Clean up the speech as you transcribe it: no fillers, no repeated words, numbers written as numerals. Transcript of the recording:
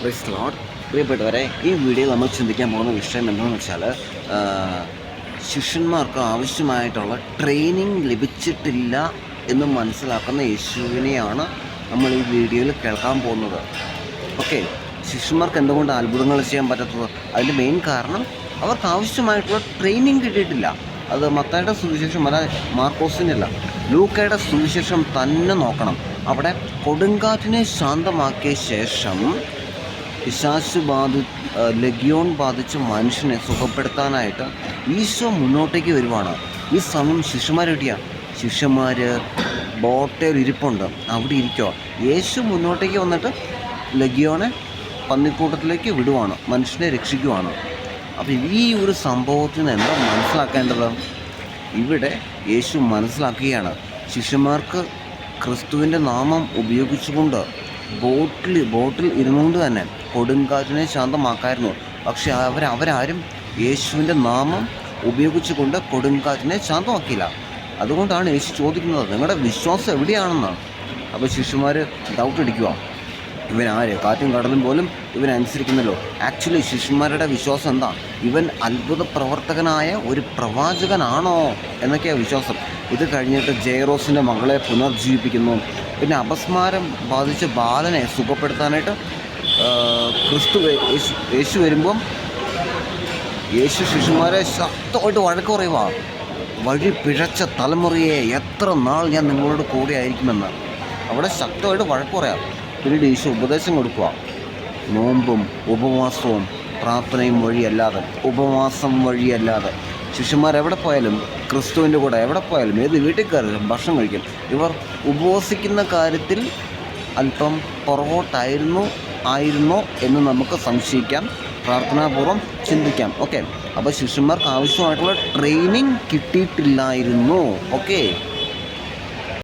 Praise Lord. പ്രിയപ്പെട്ടവരെ, ഈ വീഡിയോയിൽ നമ്മൾ ചിന്തിക്കാൻ പോകുന്ന വിഷയം എന്താണെന്ന് വെച്ചാൽ, ശിഷ്യന്മാർക്ക് ആവശ്യമായിട്ടുള്ള ട്രെയിനിങ് ലഭിച്ചിട്ടില്ല എന്ന് മനസ്സിലാക്കുന്ന യേശുവിനെയാണ് നമ്മൾ ഈ വീഡിയോയിൽ കേൾക്കാൻ പോകുന്നത്. ഓക്കെ, ശിഷ്യന്മാർക്ക് എന്തുകൊണ്ട് അത്ഭുതങ്ങൾ ചെയ്യാൻ പറ്റാത്തത്? അതിൻ്റെ മെയിൻ കാരണം അവർക്ക് ആവശ്യമായിട്ടുള്ള ട്രെയിനിങ് കിട്ടിയിട്ടില്ല. അത് മത്തായിയുടെ സുവിശേഷം അല്ല, മാർക്കോസിനല്ല, ലൂക്കയുടെ സുവിശേഷം തന്നെ നോക്കണം. അവിടെ കൊടുങ്കാറ്റിനെ ശാന്തമാക്കിയ ശേഷം പിശാച് ലഗ്യോൺ ബാധിച്ച മനുഷ്യനെ സുഖപ്പെടുത്താനായിട്ട് ഈശോ മുന്നോട്ടേക്ക് വരുവാണ്. ഈ സമയം ശിഷ്യന്മാർ ബോട്ടയിൽ ഇരിപ്പുണ്ട്, അവിടെ ഇരിക്കുക. യേശു മുന്നോട്ടേക്ക് വന്നിട്ട് ലഗ്യോനെ പന്നിക്കൂട്ടത്തിലേക്ക് വിടുവാണ്, മനുഷ്യനെ രക്ഷിക്കുവാണ്. അപ്പോൾ ഈ ഒരു സംഭവത്തിൽ നിന്ന് എന്താ മനസ്സിലാക്കേണ്ടത്? ഇവിടെ യേശു മനസ്സിലാക്കുകയാണ്, ശിഷ്യന്മാർക്ക് ക്രിസ്തുവിൻ്റെ നാമം ഉപയോഗിച്ചുകൊണ്ട് ബോട്ടിൽ ഇരുന്നുകൊണ്ട് തന്നെ കൊടുങ്കാറ്റിനെ ശാന്തമാക്കായിരുന്നു. പക്ഷെ അവരാരും യേശുവിൻ്റെ നാമം ഉപയോഗിച്ചുകൊണ്ട് കൊടുങ്കാറ്റിനെ ശാന്തമാക്കിയില്ല. അതുകൊണ്ടാണ് യേശു ചോദിക്കുന്നത്, നിങ്ങളുടെ വിശ്വാസം എവിടെയാണെന്ന്. അപ്പോൾ ശിഷ്യന്മാർ ഡൗട്ട് അടിക്കുക, ഇവനാര്? കാറ്റും കടലും പോലും ഇവനനുസരിക്കുന്നല്ലോ. ആക്ച്വലി ശിഷ്യന്മാരുടെ വിശ്വാസം എന്താ? ഇവൻ അത്ഭുത പ്രവർത്തകനായ ഒരു പ്രവാചകനാണോ എന്നൊക്കെയാണ് വിശ്വാസം. ഇത് കഴിഞ്ഞിട്ട് ജെയറോസിൻ്റെ മകളെ പുനർജീവിപ്പിക്കുന്നു. പിന്നെ അപസ്മാരം ബാധിച്ച ബാലനെ സുഖപ്പെടുത്താനായിട്ട് യേശു വരുമ്പം യേശു ശിഷ്യന്മാരെ ശക്തമായിട്ട് വഴക്ക് പറയുക, വഴി പിഴച്ച തലമുറയെ എത്ര നാൾ ഞാൻ നിങ്ങളോട് കൂടെ ആയിരിക്കുമെന്ന്. അവിടെ ശക്തമായിട്ട് വഴക്ക് പറയാം. പിന്നീട് യേശു ഉപദേശം കൊടുക്കുക, നോമ്പും ഉപവാസവും പ്രാർത്ഥനയും വഴിയല്ലാതെ, ഉപവാസം വഴിയല്ലാതെ ശിഷ്യന്മാരെവിടെ പോയാലും, ക്രിസ്തുവിൻ്റെ കൂടെ എവിടെ പോയാലും, ഏത് വീട്ടിൽ കയറിയാലും ഭക്ഷണം കഴിക്കും. ഇവർ ഉപവസിക്കുന്ന കാര്യത്തിൽ അല്പം പുറകോട്ടായിരുന്നോ എന്ന് നമുക്ക് സംശയിക്കാം, പ്രാർത്ഥനാപൂർവ്വം ചിന്തിക്കാം. ഓക്കെ, അപ്പോൾ ശിഷ്യന്മാർക്ക് ആവശ്യമായിട്ടുള്ള ട്രെയിനിങ് കിട്ടിയിട്ടില്ലായിരുന്നു. ഓക്കെ.